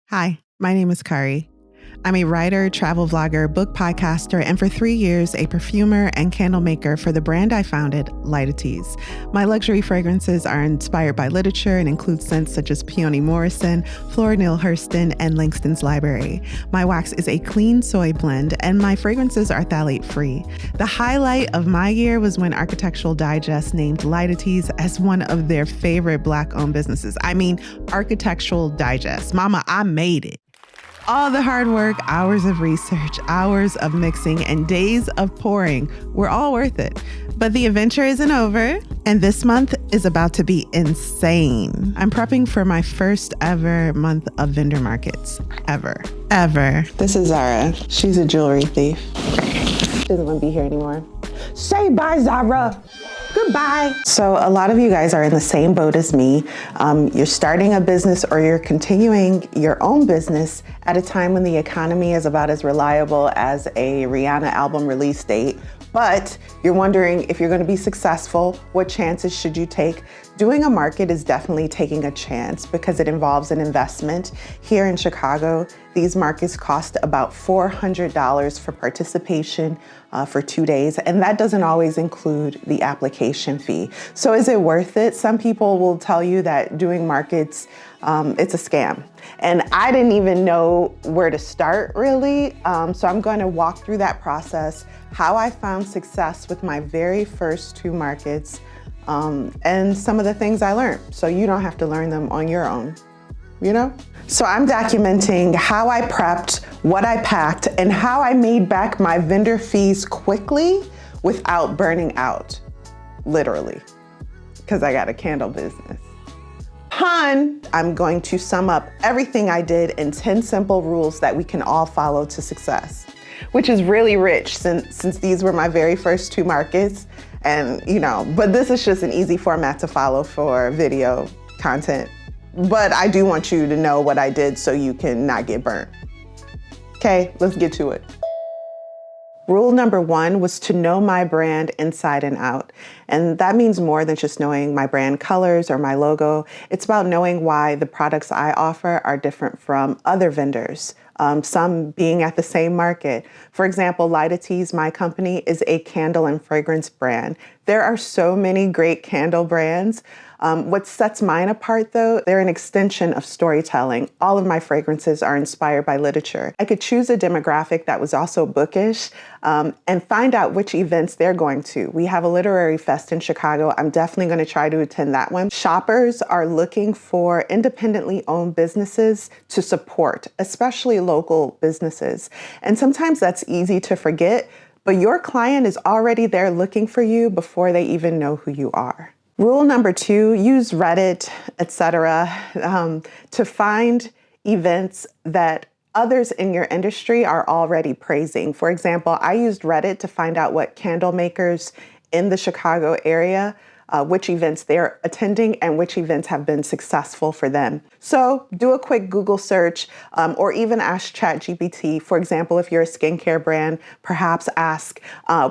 Hi, my name is Kari. I'm a writer, travel vlogger, book podcaster, and for 3 years, a perfumer and candle maker for the brand I founded, Litotes. My luxury fragrances are inspired by literature and include scents such as Peony Morrison, Flora Neale Hurston, and Langston's Library. My wax is a clean soy blend, and my fragrances are phthalate-free. The highlight of my year was when Architectural Digest named Litotes as one of their favorite Black-owned businesses. I mean, Architectural Digest. Mama, I made it. All the hard work, hours of research, hours of mixing, and days of pouring were all worth it. But the adventure isn't over, and this month is about to be insane. I'm prepping for my first ever month of vendor markets. Ever. This is Zara. She's a jewelry thief. She doesn't want to be here anymore. Say bye, Zara. Goodbye. So a lot of you guys are in the same boat as me. You're starting a business or you're continuing your own business at a time when the economy is about as reliable as a Rihanna album release date. But you're wondering if you're going to be successful, what chances should you take? Doing a market is definitely taking a chance because it involves an investment. Here in Chicago, these markets cost about $400 for participation for 2 days, and that doesn't always include the application fee. So is it worth it? Some people will tell you that doing markets, it's a scam. And I didn't even know where to start really. So I'm going to walk through that process, how I found success with my very first 2 markets, and some of the things I learned. So you don't have to learn them on your own, you know? So I'm documenting how I prepped, what I packed, and how I made back my vendor fees quickly without burning out, literally, because I got a candle business. I'm going to sum up everything I did in 10 simple rules that we can all follow to success, which is really rich since these were my very first 2 markets. And, but this is just an easy format to follow for video content. But I do want you to know what I did so you can not get burnt. Okay, let's get to it. Rule number 1 was to know my brand inside and out. And that means more than just knowing my brand colors or my logo. It's about knowing why the products I offer are different from other vendors, some being at the same market. For example, Litotes, my company, is a candle and fragrance brand. There are so many great candle brands. What sets mine apart though, they're an extension of storytelling. All of my fragrances are inspired by literature. I could choose a demographic that was also bookish and find out which events they're going to. We have a literary fest in Chicago. I'm definitely going to try to attend that one. Shoppers are looking for independently owned businesses to support, especially local businesses. And sometimes that's easy to forget, but your client is already there looking for you before they even know who you are. Rule number 2, use Reddit, etc., to find events that others in your industry are already praising. For example, I used Reddit to find out what candle makers in the Chicago area, which events they're attending and which events have been successful for them. So do a quick Google search or even ask ChatGPT. For example, if you're a skincare brand, perhaps ask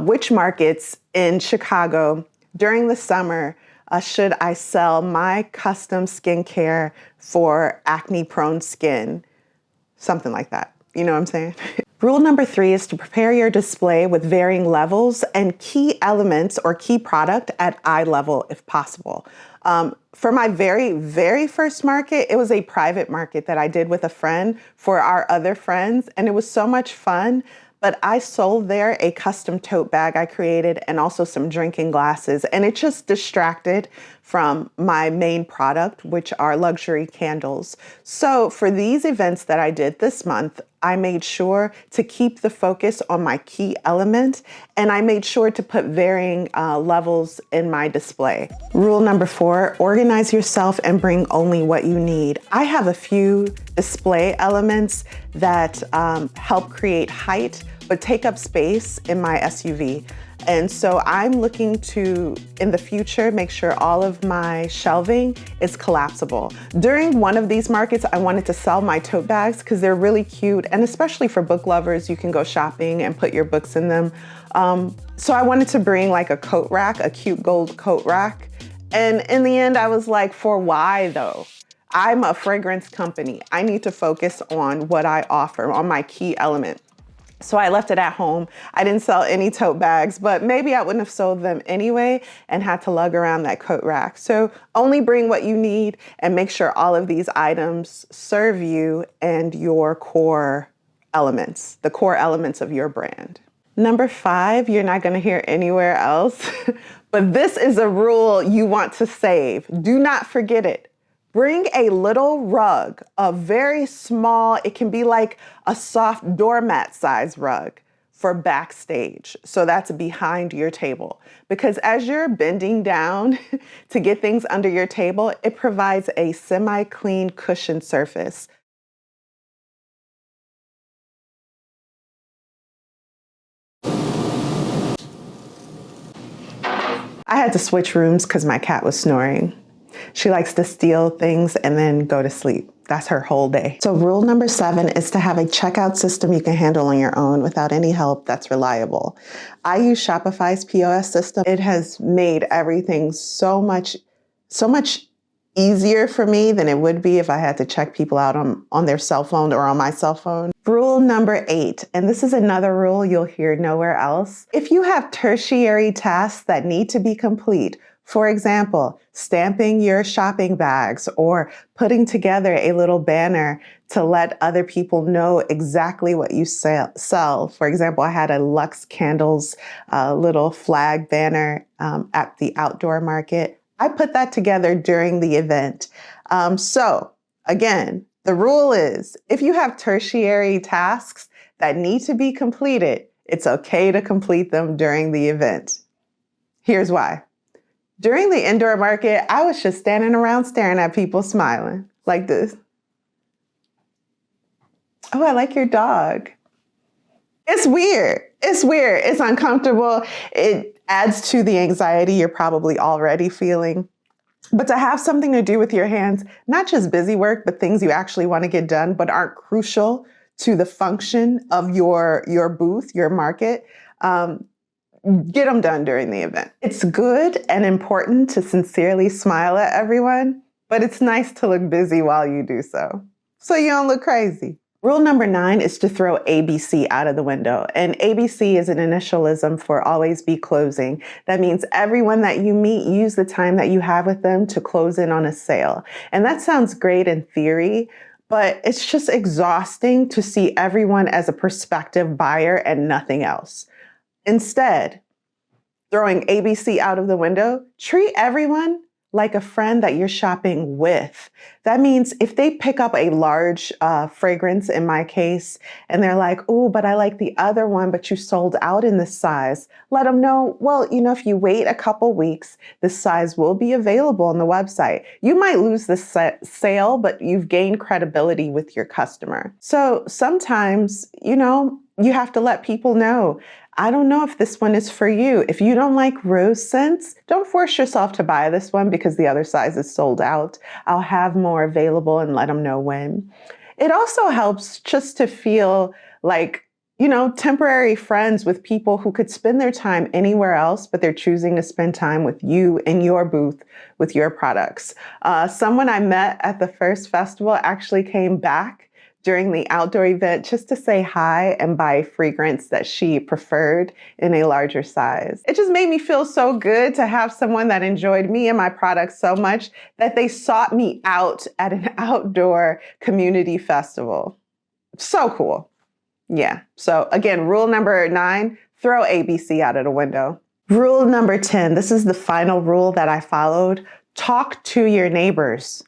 which markets in Chicago during the summer should I sell my custom skincare for acne-prone skin? Something like that. You know what I'm saying? Rule number 3 is to prepare your display with varying levels and key elements or key product at eye level if possible. For my very, very first market, it was a private market that I did with a friend for our other friends, and it was so much fun. But I sold there a custom tote bag I created and also some drinking glasses, and it just distracted from my main product, which are luxury candles. So for these events that I did this month, I made sure to keep the focus on my key element, and I made sure to put varying levels in my display. Rule number 4, organize yourself and bring only what you need. I have a few display elements that help create height, but take up space in my SUV. And so I'm looking to, in the future, make sure all of my shelving is collapsible. During one of these markets, I wanted to sell my tote bags because they're really cute. And especially for book lovers, you can go shopping and put your books in them. So I wanted to bring like a coat rack, a cute gold coat rack. And in the end, I was like, for why though? I'm a fragrance company. I need to focus on what I offer, on my key element. So I left it at home. I didn't sell any tote bags, but maybe I wouldn't have sold them anyway and had to lug around that coat rack. So only bring what you need and make sure all of these items serve you and your core elements, the core elements of your brand. Number 5, you're not gonna hear anywhere else, but this is a rule you want to save. Do not forget it. Bring a little rug, a very small, it can be like a soft doormat size rug for backstage. So that's behind your table. Because as you're bending down to get things under your table, it provides a semi-clean cushion surface. I had to switch rooms because my cat was snoring. She likes to steal things and then go to sleep. That's her whole day. So rule number 7 is to have a checkout system you can handle on your own without any help that's reliable. I use Shopify's POS system. It has made everything so much easier for me than it would be if I had to check people out on their cell phone or on my cell phone. Rule number 8, and this is another rule you'll hear nowhere else. If you have tertiary tasks that need to be complete, for example, stamping your shopping bags or putting together a little banner to let other people know exactly what you sell. For example, I had a Luxe Candles little flag banner at the outdoor market. I put that together during the event. So again, the rule is if you have tertiary tasks that need to be completed, it's okay to complete them during the event. Here's why. During the indoor market, I was just standing around staring at people smiling like this. Oh, I like your dog. It's weird. It's weird. It's uncomfortable. It adds to the anxiety you're probably already feeling. But to have something to do with your hands, not just busy work, but things you actually want to get done, but aren't crucial to the function of your booth, your market, get them done during the event. It's good and important to sincerely smile at everyone, but it's nice to look busy while you do so you don't look crazy. Rule number 9 is to throw ABC out of the window. And ABC is an initialism for always be closing. That means everyone that you meet, use the time that you have with them to close in on a sale. And that sounds great in theory, but it's just exhausting to see everyone as a prospective buyer and nothing else. Instead, throwing ABC out of the window, treat everyone like a friend that you're shopping with. That means if they pick up a large fragrance, in my case, and they're like, oh, but I like the other one, but you sold out in this size, let them know, well, if you wait a couple weeks, this size will be available on the website. You might lose the sale, but you've gained credibility with your customer. So sometimes, you have to let people know, I don't know if this one is for you. If you don't like rose scents, don't force yourself to buy this one because the other size is sold out. I'll have more available and let them know when. It also helps just to feel like, temporary friends with people who could spend their time anywhere else, but they're choosing to spend time with you in your booth with your products. Someone I met at the first festival actually came back during the outdoor event just to say hi and buy a fragrance that she preferred in a larger size. It just made me feel so good to have someone that enjoyed me and my products so much that they sought me out at an outdoor community festival. So cool. Yeah. So again, rule number 9, throw ABC out of the window. Rule number 10, this is the final rule that I followed. Talk to your neighbors.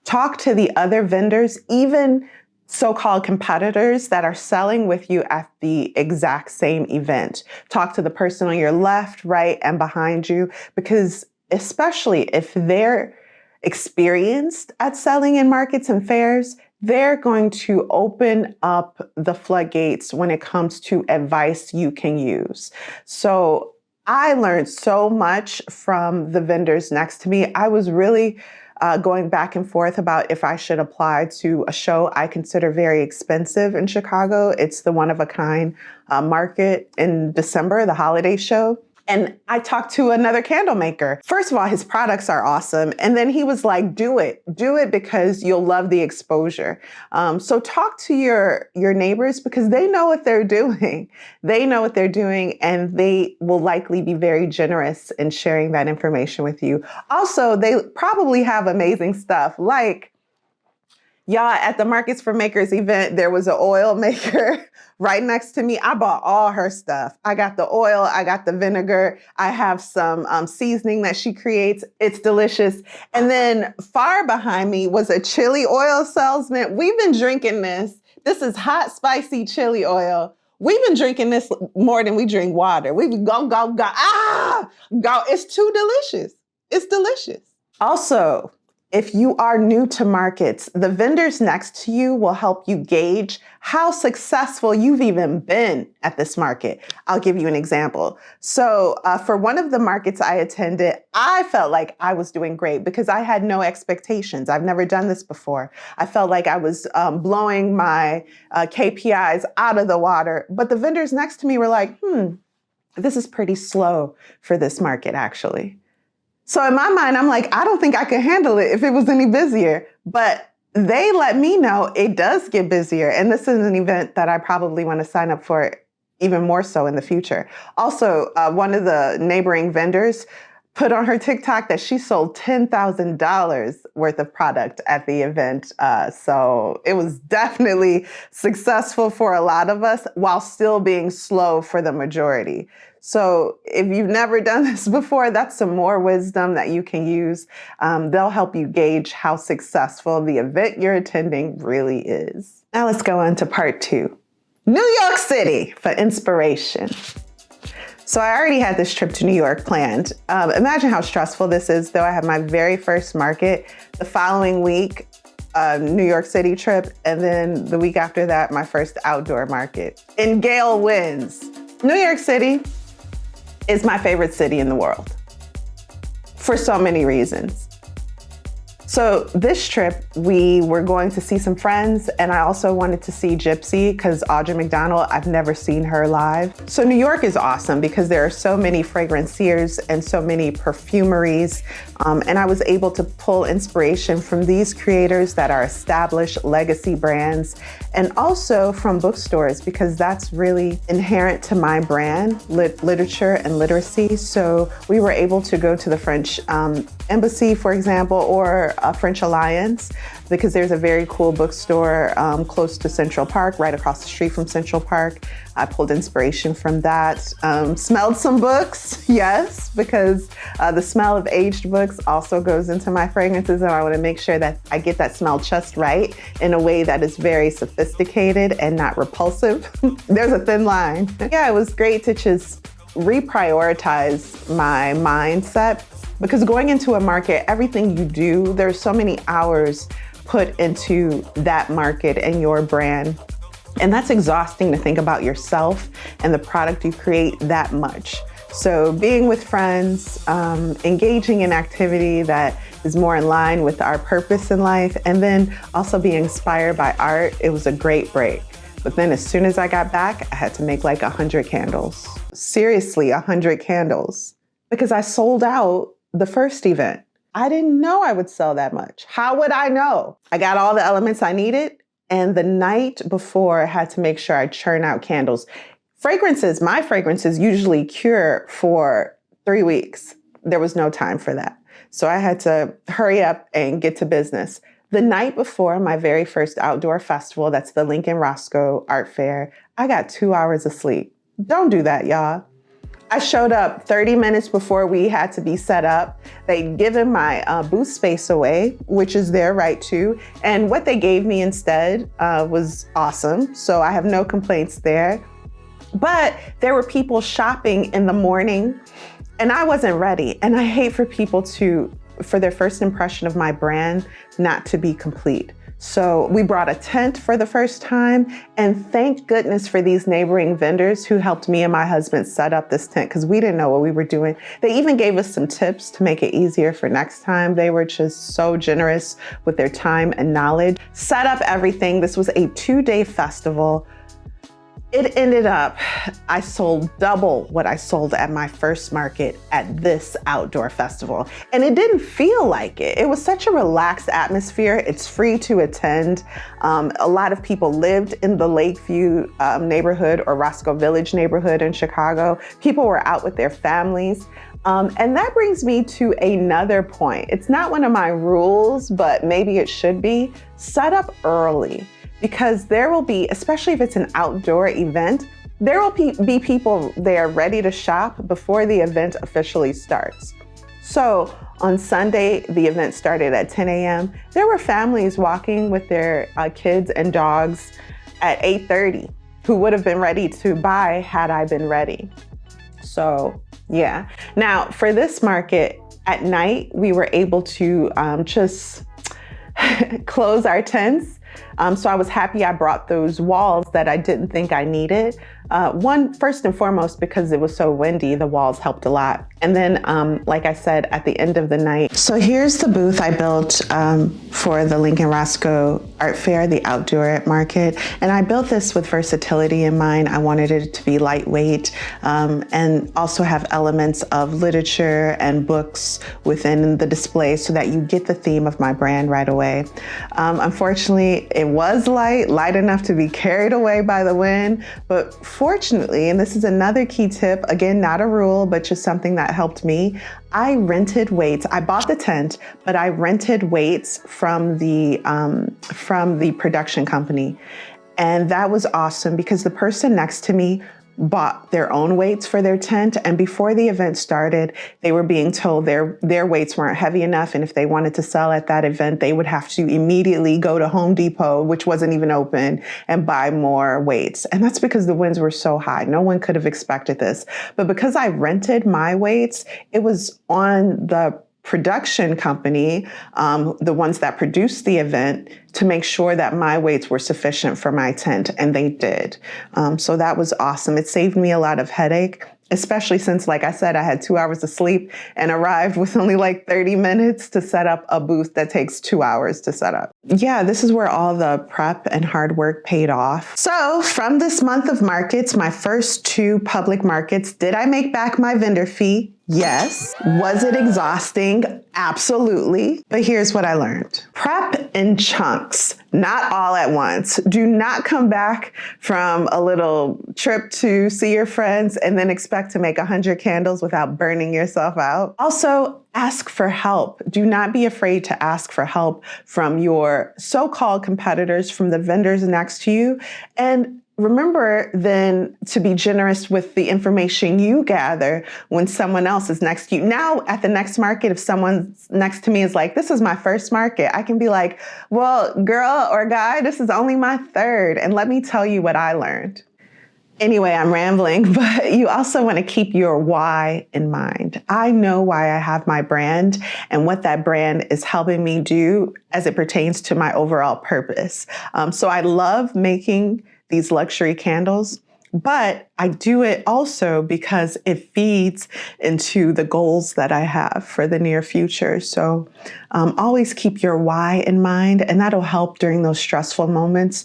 Talk to the other vendors, even so-called competitors that are selling with you at the exact same event. Talk to the person on your left, right, and behind you, because especially if they're experienced at selling in markets and fairs, they're going to open up the floodgates when it comes to advice you can use. So I learned so much from the vendors next to me. I was really going back and forth about if I should apply to a show I consider very expensive in Chicago. It's the One of a Kind market in December, the holiday show. And I talked to another candle maker. First of all, his products are awesome. And then he was like, do it because you'll love the exposure. So talk to your neighbors because they know what they're doing. They know what they're doing and they will likely be very generous in sharing that information with you. Also, they probably have amazing stuff like, y'all, at the Markets for Makers event, there was an oil maker right next to me. I bought all her stuff. I got the oil, I got the vinegar. I have some seasoning that she creates. It's delicious. And then far behind me was a chili oil salesman. We've been drinking this. This is hot, spicy chili oil. We've been drinking this more than we drink water. We've go. It's too delicious. It's delicious. Also, if you are new to markets, the vendors next to you will help you gauge how successful you've even been at this market. I'll give you an example. So for one of the markets I attended, I felt like I was doing great because I had no expectations. I've never done this before. I felt like I was blowing my KPIs out of the water. But the vendors next to me were like, this is pretty slow for this market, actually. So in my mind, I'm like, I don't think I could handle it if it was any busier. But they let me know it does get busier. And this is an event that I probably want to sign up for even more so in the future. Also, one of the neighboring vendors put on her TikTok that she sold $10,000 worth of product at the event. So it was definitely successful for a lot of us while still being slow for the majority. So if you've never done this before, that's some more wisdom that you can use. They'll help you gauge how successful the event you're attending really is. Now let's go on to part 2. New York City for inspiration. So I already had this trip to New York planned. Imagine how stressful this is, though. I had my very first market the following week, New York City trip, and then the week after that, my first outdoor market. And Gale wins. New York City is my favorite city in the world for so many reasons. So this trip, we were going to see some friends, and I also wanted to see Gypsy because Audra McDonald, I've never seen her live. So New York is awesome because there are so many fragranciers and so many perfumeries. And I was able to pull inspiration from these creators that are established legacy brands and also from bookstores because that's really inherent to my brand, literature and literacy. So we were able to go to the French Embassy, for example, or French Alliance, because there's a very cool bookstore close to Central Park, right across the street from Central Park. I pulled inspiration from that. Smelled some books, yes, because the smell of aged books also goes into my fragrances, and I want to make sure that I get that smell just right in a way that is very sophisticated and not repulsive. There's a thin line. Yeah, it was great to just reprioritize my mindset. Because going into a market, everything you do, there's so many hours put into that market and your brand. And that's exhausting to think about yourself and the product you create that much. So being with friends, engaging in activity that is more in line with our purpose in life, and then also being inspired by art, it was a great break. But then as soon as I got back, I had to make like 100 candles. Seriously, 100 candles. Because I sold out the first event. I didn't know I would sell that much. How would I know? I got all the elements I needed, and the night before I had to make sure I churn out candles. My fragrances usually cure for 3 weeks. There was no time for that. So I had to hurry up and get to business. The night before my very first outdoor festival, that's the Lincoln Roscoe Art Fair, I got 2 hours of sleep. Don't do that, y'all. I showed up 30 minutes before we had to be set up. They'd given my booth space away, which is their right too. And what they gave me instead was awesome. So I have no complaints there. But there were people shopping in the morning and I wasn't ready. And I hate for people for their first impression of my brand not to be complete. So we brought a tent for the first time, and thank goodness for these neighboring vendors who helped me and my husband set up this tent because we didn't know what we were doing. They even gave us some tips to make it easier for next time. They were just so generous with their time and knowledge. Set up everything. This was a 2-day festival. It ended up, I sold double what I sold at my first market at this outdoor festival. And it didn't feel like it. It was such a relaxed atmosphere. It's free to attend. A lot of people lived in the Lakeview neighborhood or Roscoe Village neighborhood in Chicago. People were out with their families. And that brings me to another point. It's not one of my rules, but maybe it should be. Set up early. Because there will be, especially if it's an outdoor event, there will be people there ready to shop before the event officially starts. So on Sunday, the event started at 10 a.m. There were families walking with their kids and dogs at 8:30 who would have been ready to buy had I been ready. So yeah. Now for this market, at night, we were able to just close our tents. So I was happy I brought those walls that I didn't think I needed. First and foremost, because it was so windy, the walls helped a lot. And then, like I said, at the end of the night. So here's the booth I built for the Lincoln Roscoe Art Fair, the outdoor market. And I built this with versatility in mind. I wanted it to be lightweight and also have elements of literature and books within the display so that you get the theme of my brand right away. Unfortunately, it was light enough to be carried away by the wind, but fortunately, and this is another key tip, again, not a rule, but just something that helped me, I rented weights. I bought the tent, but I rented weights from the production company. And that was awesome because the person next to me bought their own weights for their tent. And before the event started, they were being told their weights weren't heavy enough. And if they wanted to sell at that event, they would have to immediately go to Home Depot, which wasn't even open, and buy more weights. And that's because the winds were so high. No one could have expected this. But because I rented my weights, it was on the production company, the ones that produced the event, to make sure that my weights were sufficient for my tent, and they did. So that was awesome. It saved me a lot of headache, especially since, like I said, I had 2 hours of sleep and arrived with only like 30 minutes to set up a booth that takes 2 hours to set up. Yeah, this is where all the prep and hard work paid off. So from this month of markets, my first 2 public markets, did I make back my vendor fee? Yes. Was it exhausting? Absolutely. But here's what I learned. Prep in chunks, not all at once. Do not come back from a little trip to see your friends and then expect to make 100 candles without burning yourself out. Also, ask for help. Do not be afraid to ask for help from your so-called competitors, from the vendors next to you. And remember then to be generous with the information you gather when someone else is next to you. Now at the next market, if someone next to me is like, this is my first market, I can be like, well, girl or guy, this is only my third. And let me tell you what I learned. Anyway, I'm rambling, but you also want to keep your why in mind. I know why I have my brand and what that brand is helping me do as it pertains to my overall purpose. So I love making these luxury candles, but I do it also because it feeds into the goals that I have for the near future. So always keep your why in mind, and that'll help during those stressful moments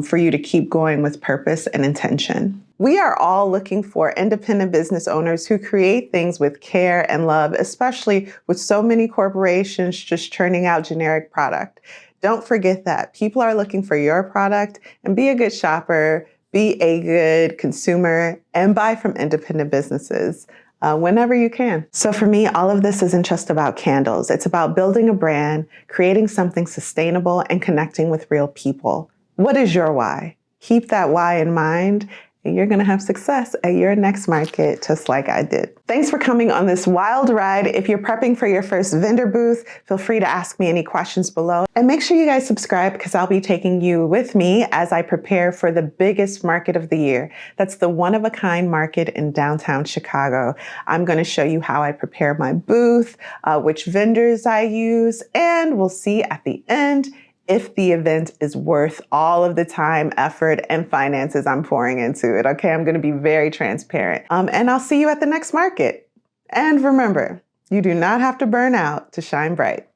for you to keep going with purpose and intention. We are all looking for independent business owners who create things with care and love, especially with so many corporations just churning out generic product. Don't forget that people are looking for your product, and be a good shopper, be a good consumer, and buy from independent businesses whenever you can. So for me, all of this isn't just about candles. It's about building a brand, creating something sustainable, and connecting with real people. What is your why? Keep that why in mind, and you're going to have success at your next market, just like I did. Thanks for coming on this wild ride. If you're prepping for your first vendor booth, feel free to ask me any questions below. And make sure you guys subscribe, because I'll be taking you with me as I prepare for the biggest market of the year. That's the one-of-a-kind market in downtown Chicago. I'm going to show you how I prepare my booth, which vendors I use, and we'll see at the end if the event is worth all of the time, effort, and finances I'm pouring into it. Okay, I'm gonna be very transparent. And I'll see you at the next market. And remember, you do not have to burn out to shine bright.